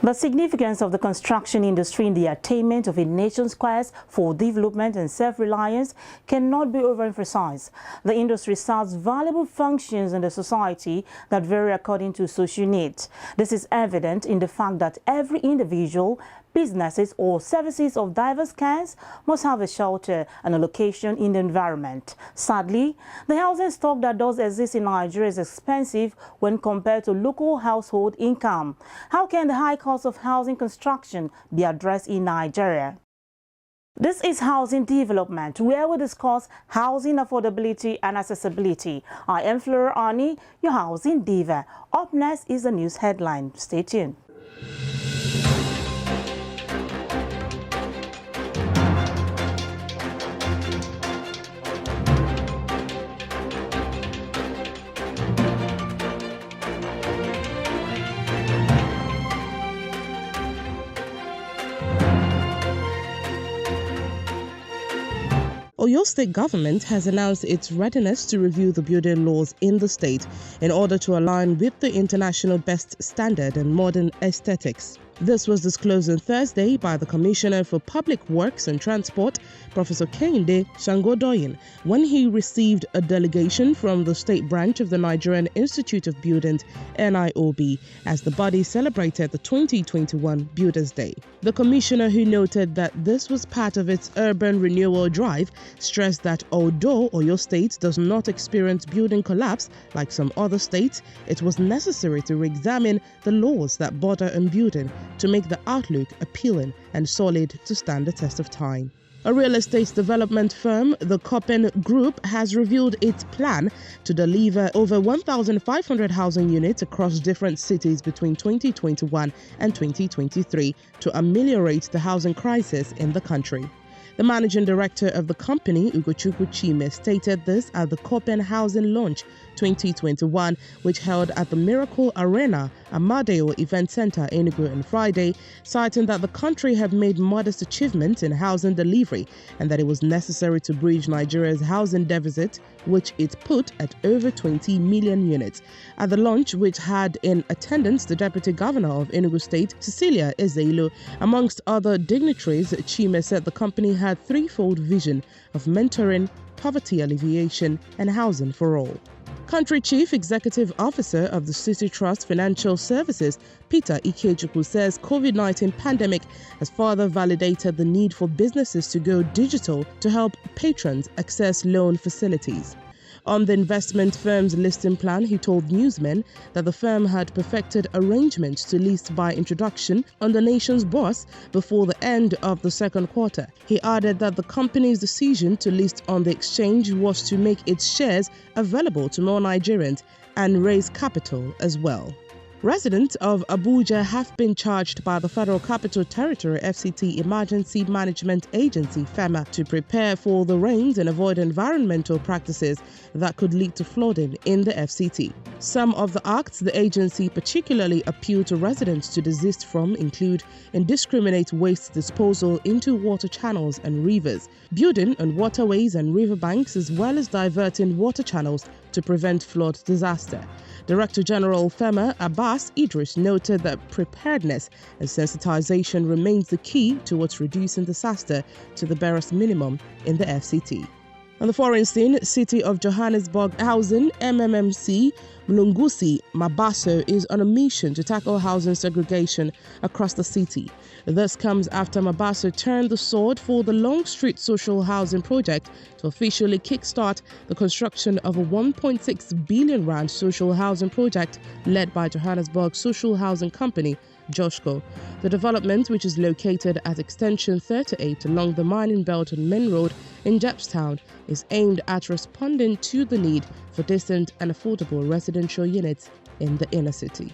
The significance of the construction industry in the attainment of a nation's quest for development and self-reliance cannot be overemphasized. The industry serves valuable functions in the society that vary according to social needs. This is evident in the fact that every individual, businesses or services of diverse kinds must have a shelter and a location in the environment. Sadly, the housing stock that does exist in Nigeria is expensive when compared to local household income. How can the high cost of housing construction be addressed in Nigeria? This is Housing Development, where we discuss housing affordability and accessibility. I am Flora Ani, your housing diva. Up next is the news headline. Stay tuned. Oyo State government has announced its readiness to review the building laws in the state in order to align with the international best standard and modern aesthetics. This was disclosed on Thursday by the Commissioner for Public Works and Transport, Professor Kehinde Sangodoyin, when he received a delegation from the state branch of the Nigerian Institute of Buildings, NIOB, as the body celebrated the 2021 Builders' Day. The commissioner, who noted that this was part of its urban renewal drive, stressed that although Oyo State does not experience building collapse like some other states, it was necessary to re-examine the laws that border on building to make the outlook appealing and solid to stand the test of time. A real estate development firm, the Koppen Group, has revealed its plan to deliver over 1,500 housing units across different cities between 2021 and 2023 to ameliorate the housing crisis in the country. The managing director of the company, Ugochukwu Chime, stated this at the Koppen Housing Launch 2021, which held at the Miracle Arena, Amadeo Event Center, Enugu on Friday, citing that the country had made modest achievements in housing delivery and that it was necessary to bridge Nigeria's housing deficit, which it put at over 20 million units. At the launch, which had in attendance the Deputy Governor of Enugu State, Cecilia Ezeilu, amongst other dignitaries, Chime said the company had threefold vision of mentoring, poverty alleviation, and housing for all. Country Chief Executive Officer of the City Trust Financial Services, Peter Ikechukwu, says COVID-19 pandemic has further validated the need for businesses to go digital to help patrons access loan facilities. On the investment firm's listing plan, he told newsmen that the firm had perfected arrangements to list by introduction on the nation's bourse before the end of the second quarter. He added that the company's decision to list on the exchange was to make its shares available to more Nigerians and raise capital as well. Residents of Abuja have been charged by the Federal Capital Territory FCT Emergency Management Agency FEMA to prepare for the rains and avoid environmental practices that could lead to flooding in the FCT. Some of the acts the agency particularly appealed to residents to desist from include indiscriminate waste disposal into water channels and rivers, building on waterways and riverbanks, as well as diverting water channels to prevent flood disaster. Director General FEMA Abbas Idris noted that preparedness and sensitization remains the key towards reducing disaster to the barest minimum in the FCT. On the foreign scene, City of Johannesburg Housing MMMC Mlungusi Mabaso is on a mission to tackle housing segregation across the city. This comes after Mabaso turned the sword for the Long Street Social Housing Project to officially kickstart the construction of a 1.6 billion rand social housing project led by Johannesburg Social Housing Company, Joshko. The development, which is located at Extension 38 along the Mining Belt and Main Road in Jamestown, is aimed at responding to the need for decent and affordable residential units in the inner city.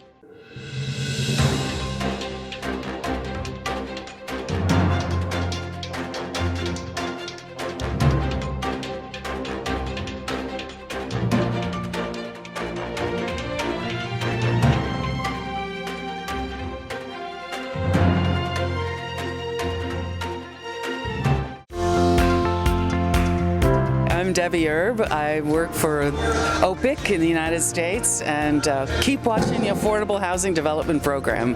I'm Debbie Erb. I work for OPIC in the United States and keep watching the Affordable Housing Development Program.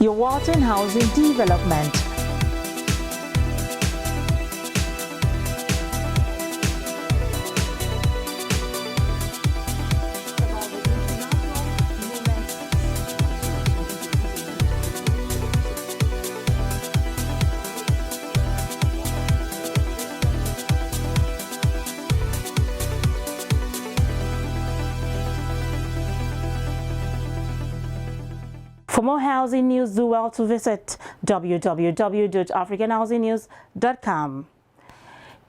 your water and housing development. For more housing news, do well to visit www.africanhousingnews.com.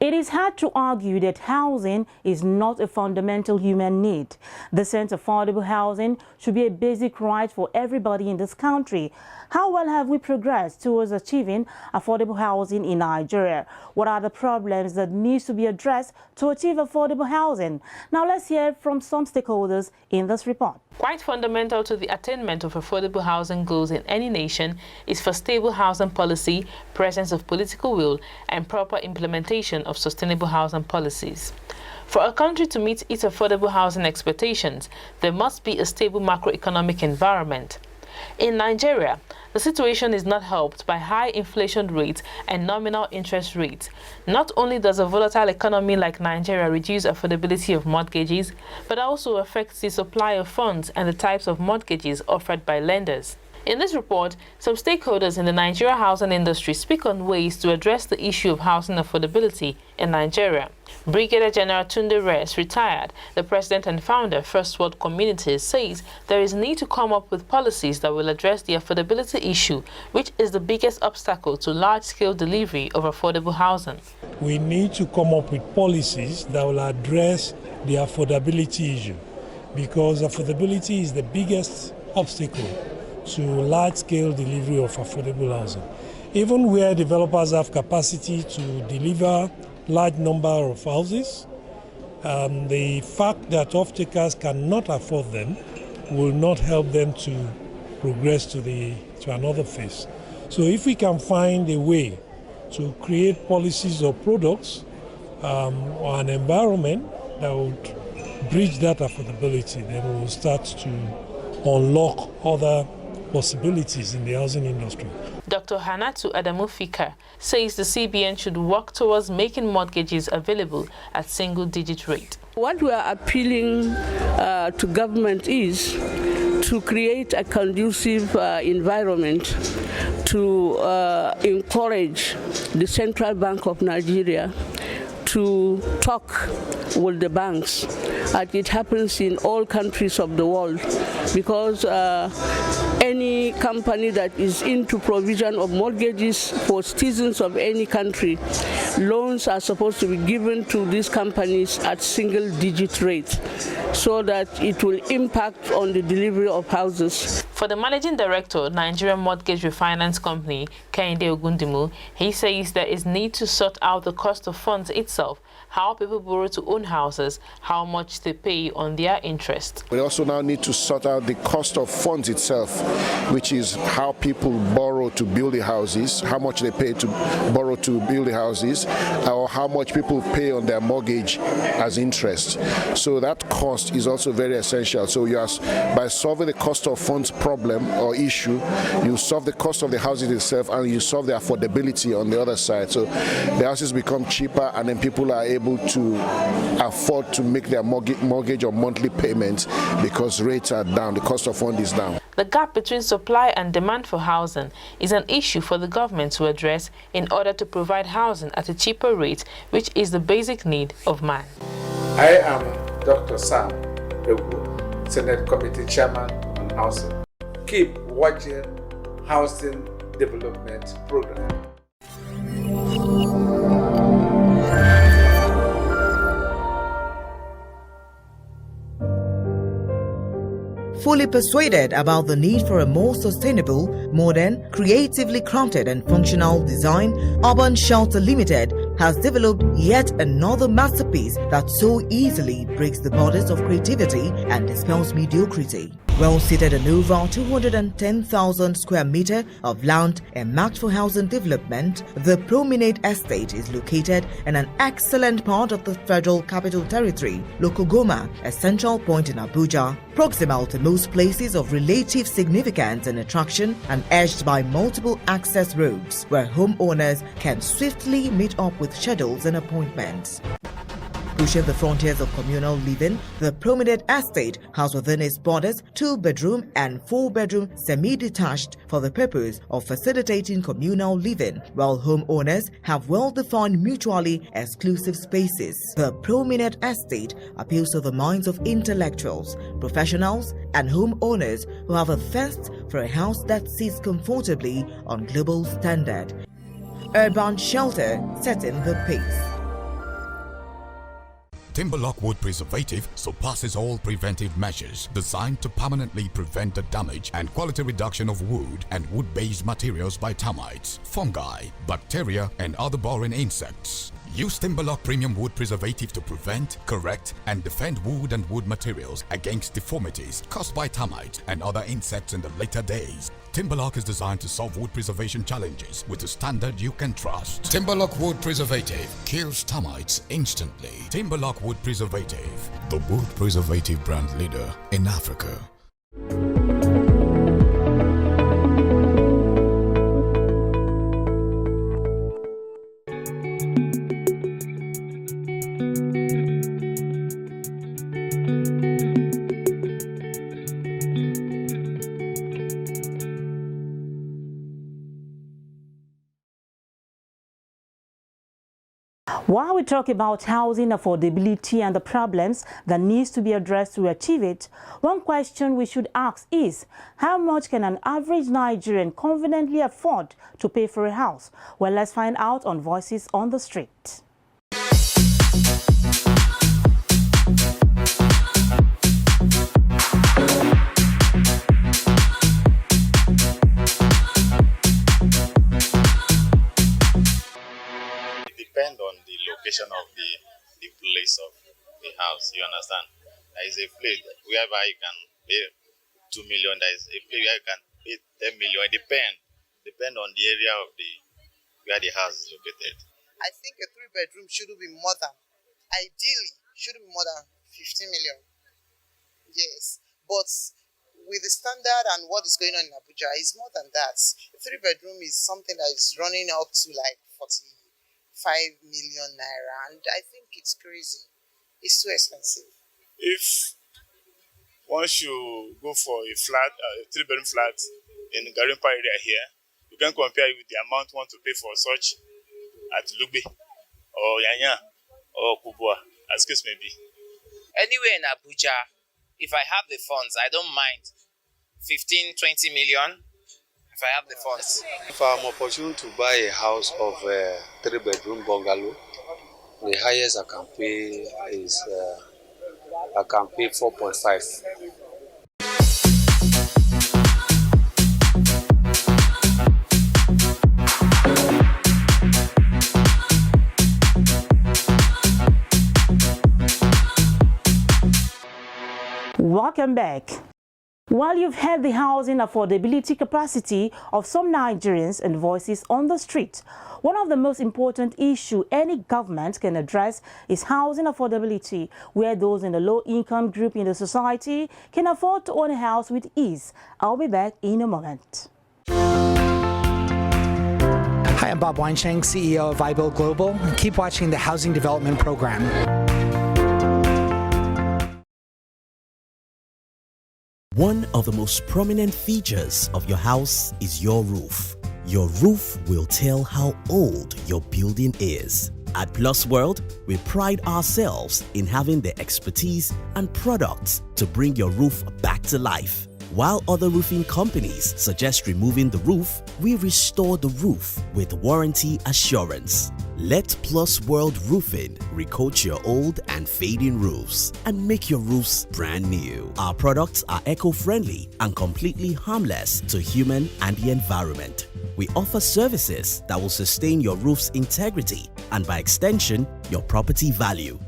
It is hard to argue that housing is not a fundamental human need. The sense of affordable housing should be a basic right for everybody in this country. How well have we progressed towards achieving affordable housing in Nigeria? What are the problems that need to be addressed to achieve affordable housing? Now let's hear from some stakeholders in this report. Quite fundamental to the attainment of affordable housing goals in any nation is for stable housing policy, presence of political will, and proper implementation of sustainable housing policies. For a country to meet its affordable housing expectations, there must be a stable macroeconomic environment. In Nigeria, the situation is not helped by high inflation rates and nominal interest rates. Not only does a volatile economy like Nigeria reduce affordability of mortgages, but also affects the supply of funds and the types of mortgages offered by lenders. In this report, some stakeholders in the Nigeria housing industry speak on ways to address the issue of housing affordability in Nigeria. Brigadier General Tunde Res, retired, the president and founder of First World Communities, says there is need to come up with policies that will address the affordability issue, which is the biggest obstacle to large-scale delivery of affordable housing. We need to come up with policies that will address the affordability issue, because affordability is the biggest obstacle to large-scale delivery of affordable housing. Even where developers have capacity to deliver large number of houses, the fact that off-takers cannot afford them will not help them to progress to another phase. So if we can find a way to create policies or products or an environment that would bridge that affordability, then we will start to unlock other possibilities in the housing industry. Dr. Hanatu Adamu Fikar says the CBN should work towards making mortgages available at single-digit rate. What we are appealing to government is to create a conducive environment to encourage the Central Bank of Nigeria to talk with the banks, as it happens in all countries of the world, because any company that is into provision of mortgages for citizens of any country, loans are supposed to be given to these companies at single-digit rates, so that it will impact on the delivery of houses. For the managing director, Nigerian Mortgage Refinance Company, Kehinde Ogundimu, he says there is need to sort out the cost of funds itself, how people borrow to own houses, how much they pay on their interest. We also now need to sort out the cost of funds itself, which is how people borrow to build the houses, how much they pay to borrow to build the houses, or how much people pay on their mortgage as interest. So that cost is also very essential. So by solving the cost of funds problem or issue, you solve the cost of the houses itself and you solve the affordability on the other side. So the houses become cheaper and then people are able to afford to make their mortgage or monthly payments because rates are down, the cost of fund is down. The gap between supply and demand for housing is an issue for the government to address in order to provide housing at a cheaper rate, which is the basic need of man. I am Dr. Sam Egu, Senate Committee Chairman on Housing. Keep watching Housing Development Program. Fully persuaded about the need for a more sustainable, modern, creatively crafted and functional design, Urban Shelter Limited has developed yet another masterpiece that so easily breaks the borders of creativity and dispels mediocrity. Well seated in over 210,000 square meter of land and marked for housing development, the Promenade Estate is located in an excellent part of the Federal Capital Territory, Lokogoma, a central point in Abuja, proximal to most places of relative significance and attraction and edged by multiple access roads where homeowners can swiftly meet up with schedules and appointments. Pushing the frontiers of communal living, the Promenade Estate has within its borders 2-bedroom and 4-bedroom semi-detached for the purpose of facilitating communal living, while homeowners have well-defined mutually exclusive spaces. The Promenade Estate appeals to the minds of intellectuals, professionals, and homeowners who have a thirst for a house that sits comfortably on global standard. Urban Shelter setting the pace. Timberlock Wood Preservative surpasses all preventive measures designed to permanently prevent the damage and quality reduction of wood and wood-based materials by termites, fungi, bacteria, and other boring insects. Use Timberlock Premium Wood Preservative to prevent, correct, and defend wood and wood materials against deformities caused by termites and other insects in the later days. Timberlock is designed to solve wood preservation challenges with a standard you can trust. Timberlock Wood Preservative kills termites instantly. Timberlock Wood Preservative, the wood preservative brand leader in Africa. While we talk about housing affordability and the problems that needs to be addressed to achieve it, one question we should ask is, how much can an average Nigerian conveniently afford to pay for a house? Well, let's find out on Voices on the Street. Depend on the location of the place of the house, you understand? There is a place whereby you can pay 2 million, there is a place where you can pay 10 million. It depend on the area of where the house is located. I think a 3-bedroom shouldn't be more than, ideally, shouldn't be more than 15 million. Yes, but with the standard and what is going on in Abuja, it's more than that. A 3-bedroom is something that is running up to like 45 million naira, and I think it's crazy. It's too expensive. If once you go for a flat, a 3-bedroom flat in the Garimpa area here, you can compare it with the amount you want to pay for such at Lugbe or Yanya or Kubwa, as case may be. Anywhere in Abuja, if I have the funds, I don't mind 15-20 million. If I have the funds. If I'm opportune to buy a house of a 3-bedroom bungalow, the highest I can pay is 4.5. Welcome back. While you've heard the housing affordability capacity of some Nigerians and Voices on the Street, one of the most important issues any government can address is housing affordability, where those in the low-income group in the society can afford to own a house with ease. I'll be back in a moment. Hi, I'm Bob Weinsheng, CEO of iBuild Global. Keep watching the Housing Development Program. One of the most prominent features of your house is your roof. Your roof will tell how old your building is. At Plus World, we pride ourselves in having the expertise and products to bring your roof back to life. While other roofing companies suggest removing the roof, we restore the roof with warranty assurance. Let Plus World Roofing recoat your old and fading roofs and make your roofs brand new. Our products are eco-friendly and completely harmless to human and the environment. We offer services that will sustain your roof's integrity and by extension, your property value.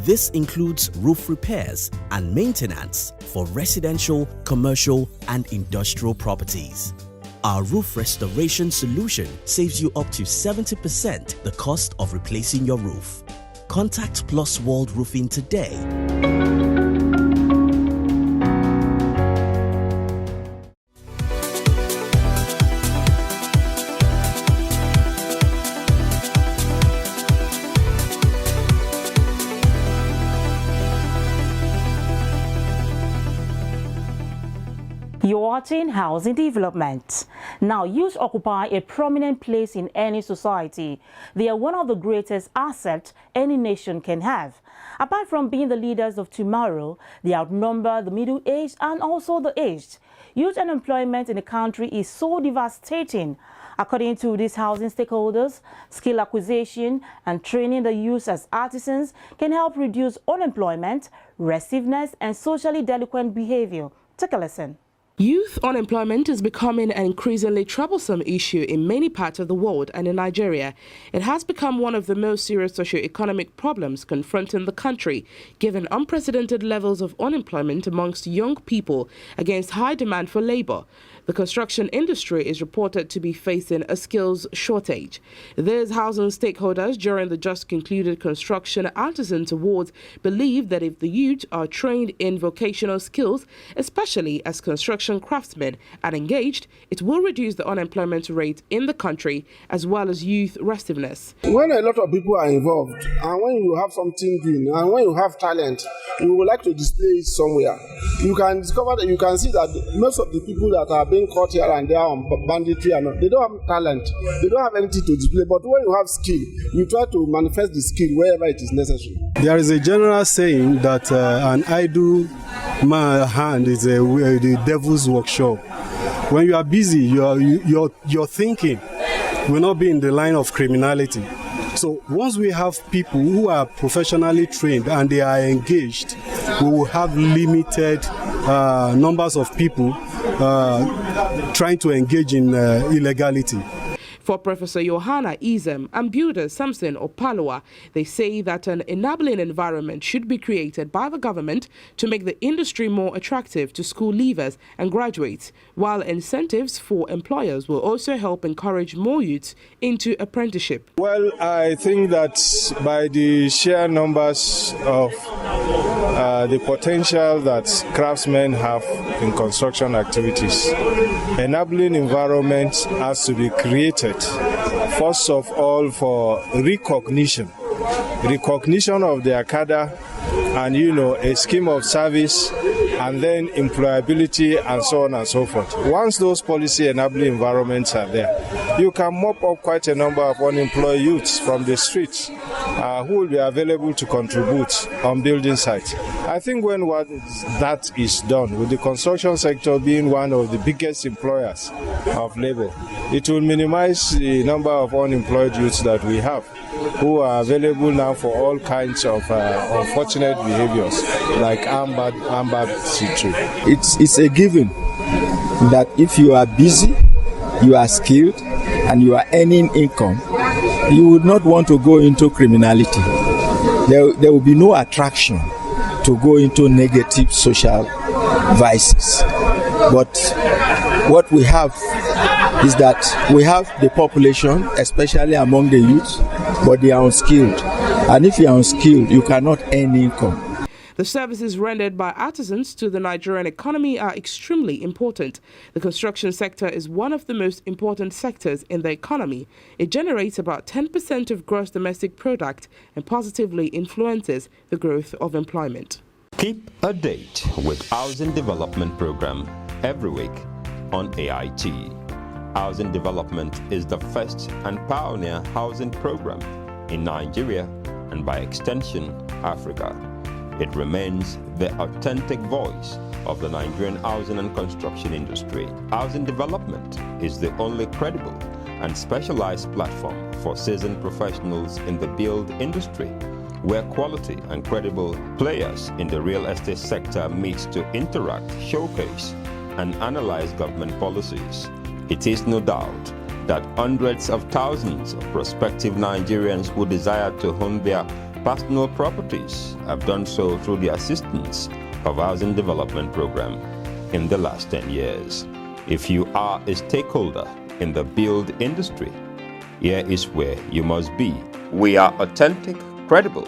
This includes roof repairs and maintenance for residential, commercial, and industrial properties. Our roof restoration solution saves you up to 70% the cost of replacing your roof. Contact Plus World Roofing today. You're watching Housing Development. Now, youth occupy a prominent place in any society. They are one of the greatest assets any nation can have. Apart from being the leaders of tomorrow, they outnumber the middle-aged and also the aged. Youth unemployment in the country is so devastating. According to these housing stakeholders, skill acquisition and training the youth as artisans can help reduce unemployment, restiveness, and socially delinquent behavior. Take a listen. Youth unemployment is becoming an increasingly troublesome issue in many parts of the world, and in Nigeria, it has become one of the most serious socio-economic problems confronting the country, given unprecedented levels of unemployment amongst young people against high demand for labor. The construction industry is reported to be facing a skills shortage. These housing stakeholders during the just concluded Construction Artisans Awards believe that if the youth are trained in vocational skills, especially as construction craftsmen, and engaged, it will reduce the unemployment rate in the country as well as youth restiveness. When a lot of people are involved, and when you have something doing, and when you have talent, you would like to display it somewhere. You can discover that you can see that most of the people that are being caught here and there on banditry and they don't have talent, they don't have anything to display. But when you have skill, you try to manifest the skill wherever it is necessary. There is a general saying that an idle hand is the devil's workshop. When you are busy, your thinking will not be in the line of criminality. So once we have people who are professionally trained and they are engaged, we will have limited numbers of people trying to engage in illegality. For Professor Johanna Izem and builder Samson Opaloa, they say that an enabling environment should be created by the government to make the industry more attractive to school leavers and graduates, while incentives for employers will also help encourage more youths into apprenticeship. Well, I think that by the sheer numbers of the potential that craftsmen have in construction activities, enabling environment has to be created. First of all, for recognition of their cadre and, a scheme of service, and then employability and so on and so forth. Once those policy enabling environments are there, you can mop up quite a number of unemployed youths from the streets who will be available to contribute on building sites. I think when that is done, with the construction sector being one of the biggest employers of labor, it will minimize the number of unemployed youths that we have, who are available now for all kinds of unfortunate behaviors like armed situ. It's a given that if you are busy, you are skilled, and you are earning income, you would not want to go into criminality. There will be no attraction to go into negative social vices. But what we have is that we have the population, especially among the youth, but they are unskilled. And if you are unskilled, you cannot earn income. The services rendered by artisans to the Nigerian economy are extremely important. The construction sector is one of the most important sectors in the economy. It generates about 10% of gross domestic product and positively influences the growth of employment. Keep a date with Housing Development Program every week on AIT. Housing Development is the first and pioneer housing program in Nigeria and by extension, Africa. It remains the authentic voice of the Nigerian housing and construction industry. Housing Development is the only credible and specialized platform for seasoned professionals in the build industry, where quality and credible players in the real estate sector meet to interact, showcase, and analyze government policies. It is no doubt that hundreds of thousands of prospective Nigerians who desire to hone their personal properties have done so through the assistance of Housing Development Program in the last 10 years. If you are a stakeholder in the build industry, here is where you must be. We are authentic, credible,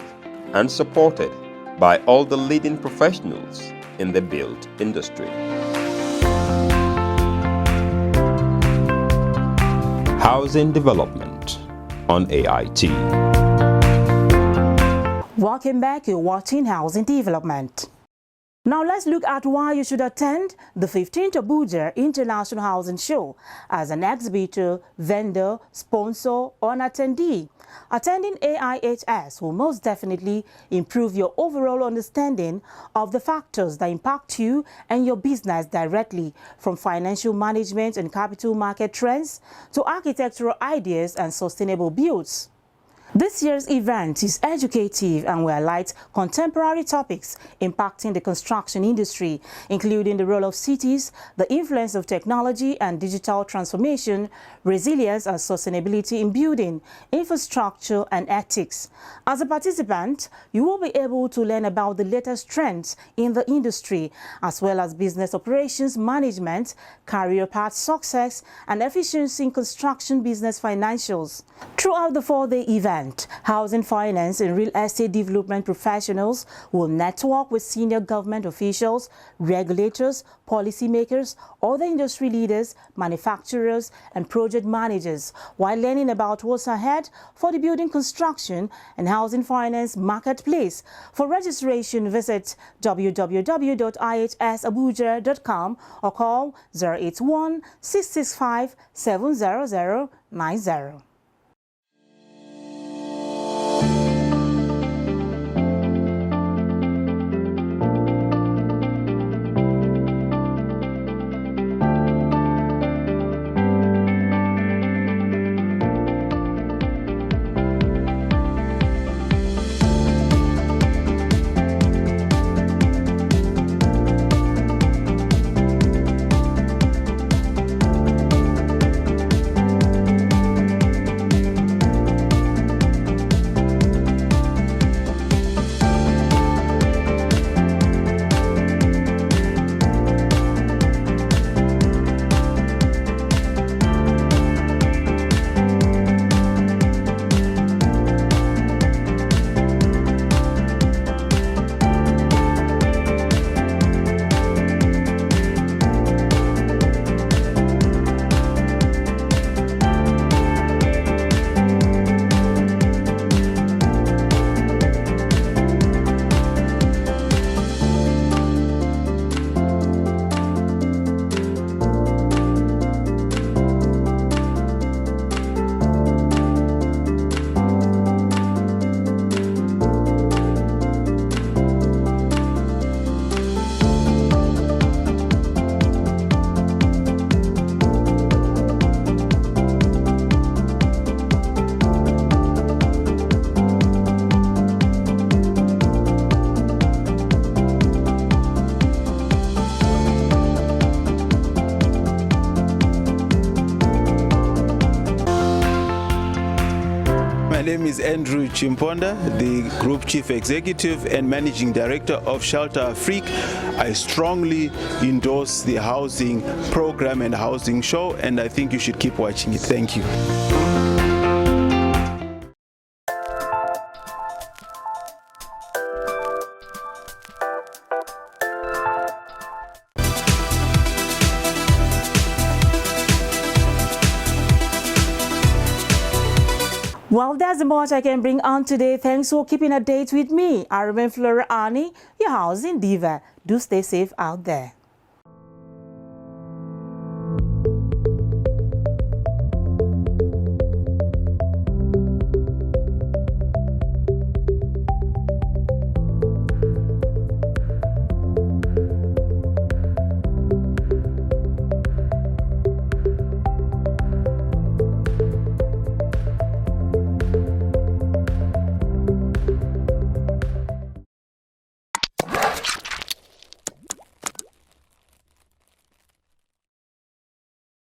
and supported by all the leading professionals in the build industry. Housing Development on AIT. Welcome back. You're watching Housing Development. Now let's look at why you should attend the 15th Abuja International Housing Show as an exhibitor, vendor, sponsor, or an attendee. Attending AIHS will most definitely improve your overall understanding of the factors that impact you and your business directly, from financial management and capital market trends to architectural ideas and sustainable builds. This year's event is educative and will highlight contemporary topics impacting the construction industry, including the role of cities, the influence of technology and digital transformation, resilience and sustainability in building, infrastructure and ethics. As a participant, you will be able to learn about the latest trends in the industry, as well as business operations management, career path success, and efficiency in construction business financials. Throughout the 4-day event, housing finance and real estate development professionals will network with senior government officials, regulators, policymakers, other industry leaders, manufacturers, and project managers, while learning about what's ahead for the building construction and housing finance marketplace. For registration, visit www.ihsabuja.com or call 081 665 70090. My name is Andrew Chimponda, the Group Chief Executive and Managing Director of Shelter Afrique. I strongly endorse the housing program and housing show, and I think you should keep watching it. Thank you. Well, that's much I can bring on today. Thanks for keeping a date with me. I remain Flora Ani, your housing diva. Do stay safe out there.